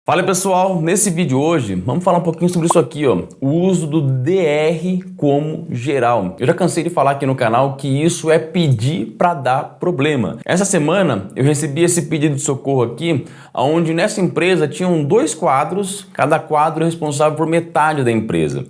Fala pessoal, nesse vídeo hoje vamos falar um pouquinho sobre isso aqui, ó, o uso do DR como geral. Eu já cansei de falar aqui no canal que isso é pedir para dar problema. Essa semana eu recebi esse pedido de socorro aqui, onde nessa empresa tinham 2 quadros, cada quadro é responsável por metade da empresa.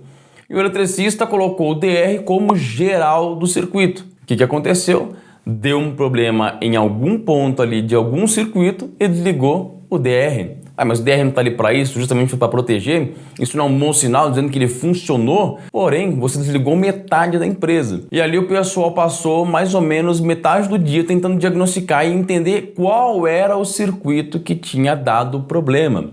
E o eletricista colocou o DR como geral do circuito. O que aconteceu? Deu um problema em algum ponto ali de algum circuito e desligou o DR. Mas o DR não está ali para isso, justamente para proteger? Isso não é um bom sinal dizendo que ele funcionou? Porém, você desligou metade da empresa. E ali o pessoal passou mais ou menos metade do dia tentando diagnosticar e entender qual era o circuito que tinha dado o problema.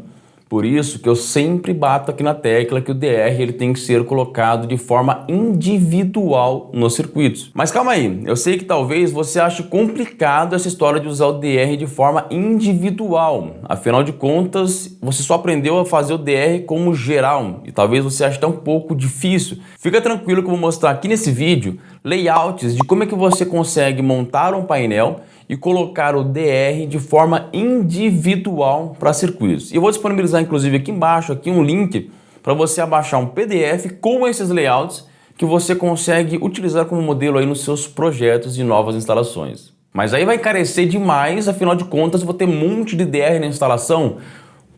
Por isso que eu sempre bato aqui na tecla que o DR ele tem que ser colocado de forma individual nos circuitos. Mas calma aí, eu sei que talvez você ache complicado essa história de usar o DR de forma individual. Afinal de contas, você só aprendeu a fazer o DR como geral e talvez você ache até um pouco difícil. Fica tranquilo que eu vou mostrar aqui nesse vídeo layouts de como é que você consegue montar um painel e colocar o DR de forma individual para circuitos. E eu vou disponibilizar inclusive aqui embaixo aqui um link para você abaixar um PDF com esses layouts que você consegue utilizar como modelo aí nos seus projetos de novas instalações. Mas aí vai encarecer demais, afinal de contas eu vou ter um monte de DR na instalação.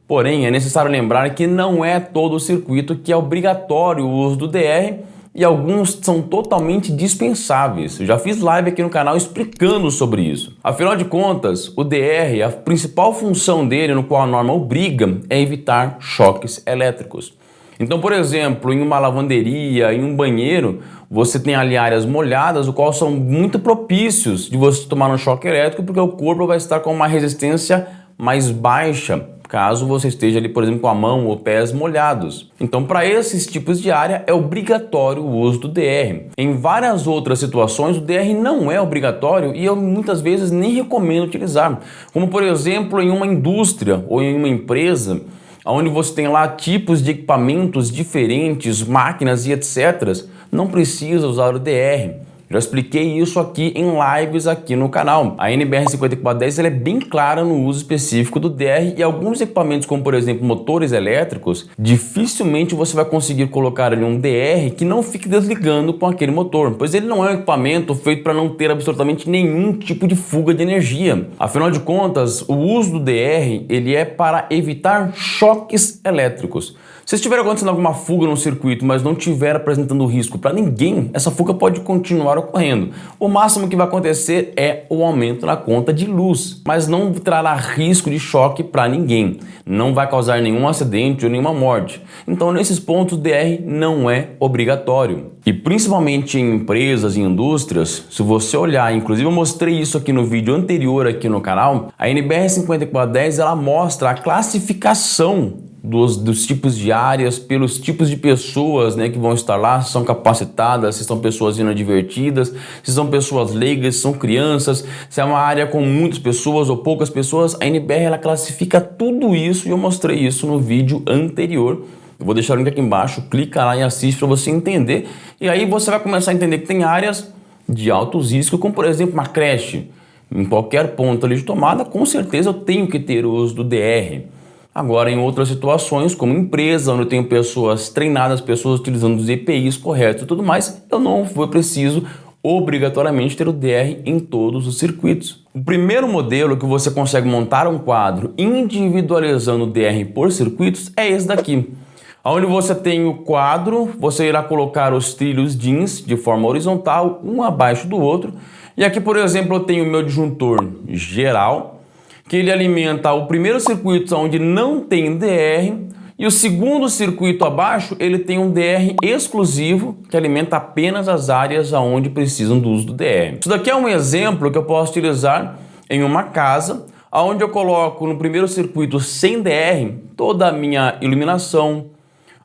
Porém, é necessário lembrar que não é todo o circuito que é obrigatório o uso do DR, e alguns são totalmente dispensáveis. Eu já fiz live aqui no canal explicando sobre isso. Afinal de contas, o DR, a principal função dele, no qual a norma obriga, é evitar choques elétricos. Então, por exemplo, em uma lavanderia, em um banheiro, você tem ali áreas molhadas, o qual são muito propícios de você tomar um choque elétrico, porque o corpo vai estar com uma resistência mais baixa, caso você esteja ali, por exemplo, com a mão ou pés molhados. Então, para esses tipos de área, é obrigatório o uso do DR. Em várias outras situações, o DR não é obrigatório e eu muitas vezes nem recomendo utilizar. Como, por exemplo, em uma indústria ou em uma empresa, onde você tem lá tipos de equipamentos diferentes, máquinas e etc., não precisa usar o DR. Já expliquei isso aqui em lives aqui no canal. A NBR 5410 ela é bem clara no uso específico do DR e alguns equipamentos, como por exemplo motores elétricos, dificilmente você vai conseguir colocar ali um DR que não fique desligando com aquele motor, pois ele não é um equipamento feito para não ter absolutamente nenhum tipo de fuga de energia. Afinal de contas, o uso do DR ele é para evitar choques elétricos. Se estiver acontecendo alguma fuga no circuito, mas não estiver apresentando risco para ninguém, essa fuga pode continuar ocorrendo. O máximo que vai acontecer é o aumento na conta de luz, mas não trará risco de choque para ninguém. Não vai causar nenhum acidente ou nenhuma morte. Então, nesses pontos, o DR não é obrigatório. E principalmente em empresas e indústrias, se você olhar, inclusive eu mostrei isso aqui no vídeo anterior aqui no canal, a NBR 5410 ela mostra a classificação dos tipos de áreas, pelos tipos de pessoas, né, que vão estar lá, se são capacitadas, se são pessoas inadvertidas, se são pessoas leigas, se são crianças, se é uma área com muitas pessoas ou poucas pessoas. A NBR ela classifica tudo isso e eu mostrei isso no vídeo anterior. Eu vou deixar o link aqui embaixo, clica lá e assiste para você entender. E aí você vai começar a entender que tem áreas de alto risco, como por exemplo uma creche. Em qualquer ponto ali de tomada, com certeza eu tenho que ter o uso do DR. Agora, em outras situações, como empresa, onde eu tenho pessoas treinadas, pessoas utilizando os EPIs corretos e tudo mais, eu não vou preciso obrigatoriamente ter o DR em todos os circuitos. O primeiro modelo que você consegue montar um quadro individualizando o DR por circuitos é esse daqui. Onde você tem o quadro, você irá colocar os trilhos DINs de forma horizontal, um abaixo do outro. E aqui, por exemplo, eu tenho o meu disjuntor geral, que ele alimenta o primeiro circuito onde não tem DR e o segundo circuito abaixo ele tem um DR exclusivo que alimenta apenas as áreas onde precisam do uso do DR. Isso daqui é um exemplo que eu posso utilizar em uma casa onde eu coloco no primeiro circuito sem DR toda a minha iluminação,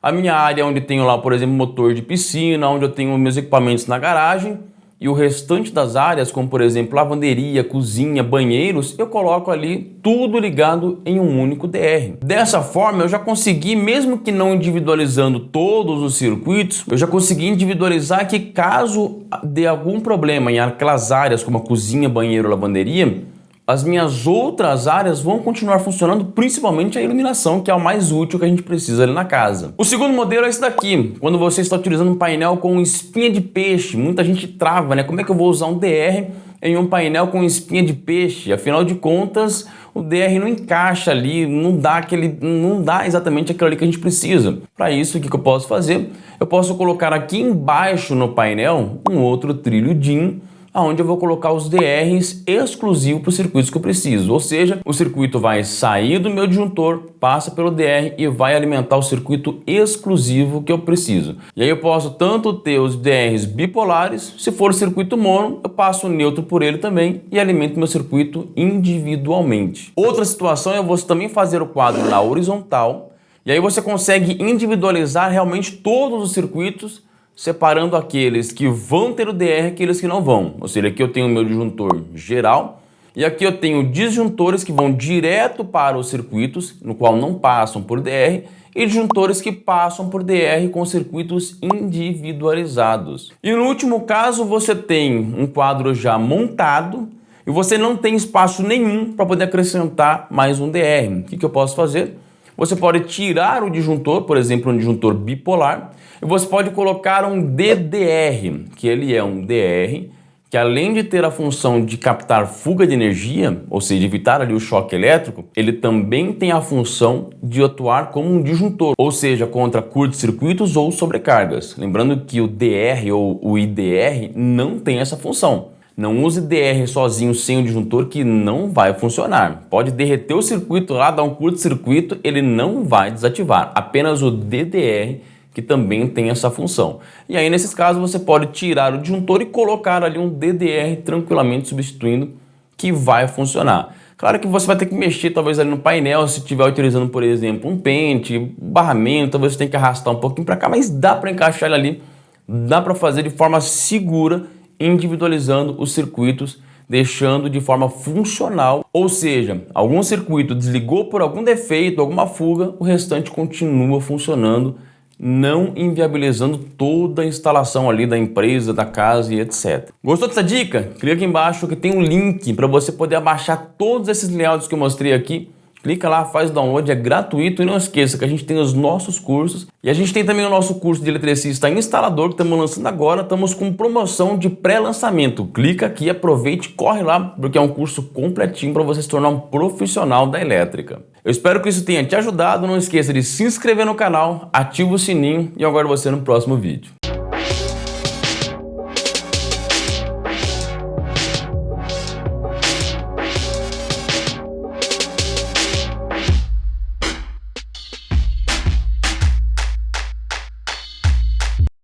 a minha área onde tenho lá, por exemplo, motor de piscina, onde eu tenho meus equipamentos na garagem. E o restante das áreas, como por exemplo lavanderia, cozinha, banheiros, eu coloco ali tudo ligado em um único DR. Dessa forma eu já consegui, mesmo que não individualizando todos os circuitos, eu já consegui individualizar que caso dê algum problema em aquelas áreas como a cozinha, banheiro, lavanderia, as minhas outras áreas vão continuar funcionando, principalmente a iluminação, que é o mais útil que a gente precisa ali na casa. O segundo modelo é esse daqui, quando você está utilizando um painel com espinha de peixe. Muita gente trava, né? Como é que eu vou usar um DR em um painel com espinha de peixe? Afinal de contas, o DR não encaixa ali, não dá exatamente aquilo ali que a gente precisa. Para isso, o que eu posso fazer? Eu posso colocar aqui embaixo no painel um outro trilho DIN, onde eu vou colocar os DRs exclusivos para os circuitos que eu preciso. Ou seja, o circuito vai sair do meu disjuntor, passa pelo DR e vai alimentar o circuito exclusivo que eu preciso. E aí eu posso tanto ter os DRs bipolares, se for circuito mono, eu passo o neutro por ele também e alimento meu circuito individualmente. Outra situação é você também fazer o quadro na horizontal, e aí você consegue individualizar realmente todos os circuitos, separando aqueles que vão ter o DR e aqueles que não vão. Ou seja, aqui eu tenho o meu disjuntor geral e aqui eu tenho disjuntores que vão direto para os circuitos, no qual não passam por DR, e disjuntores que passam por DR com circuitos individualizados. E no último caso, você tem um quadro já montado e você não tem espaço nenhum para poder acrescentar mais um DR. O que eu posso fazer? Você pode tirar o disjuntor, por exemplo, um disjuntor bipolar, e você pode colocar um DDR, que ele é um DR, que além de ter a função de captar fuga de energia, ou seja, evitar ali o choque elétrico, ele também tem a função de atuar como um disjuntor, ou seja, contra curtos-circuitos ou sobrecargas. Lembrando que o DR ou o IDR não tem essa função. Não use DR sozinho sem o disjuntor, que não vai funcionar. Pode derreter o circuito lá, dar um curto-circuito, ele não vai desativar. Apenas o DDR que também tem essa função. E aí nesses casos você pode tirar o disjuntor e colocar ali um DDR tranquilamente substituindo, que vai funcionar. Claro que você vai ter que mexer talvez ali no painel, se estiver utilizando, por exemplo, um pente, barramento, talvez você tenha que arrastar um pouquinho para cá, mas dá para encaixar ele ali, dá para fazer de forma segura, individualizando os circuitos, deixando de forma funcional, ou seja, algum circuito desligou por algum defeito, alguma fuga, o restante continua funcionando, não inviabilizando toda a instalação ali da empresa, da casa e etc. Gostou dessa dica? Clica aqui embaixo que tem um link para você poder abaixar todos esses layouts que eu mostrei aqui. Clica lá, faz o download, é gratuito e não esqueça que a gente tem os nossos cursos e a gente tem também o nosso curso de eletricista instalador que estamos lançando agora, estamos com promoção de pré-lançamento. Clica aqui, aproveite, corre lá, porque é um curso completinho para você se tornar um profissional da elétrica. Eu espero que isso tenha te ajudado, não esqueça de se inscrever no canal, ativa o sininho e eu aguardo você no próximo vídeo.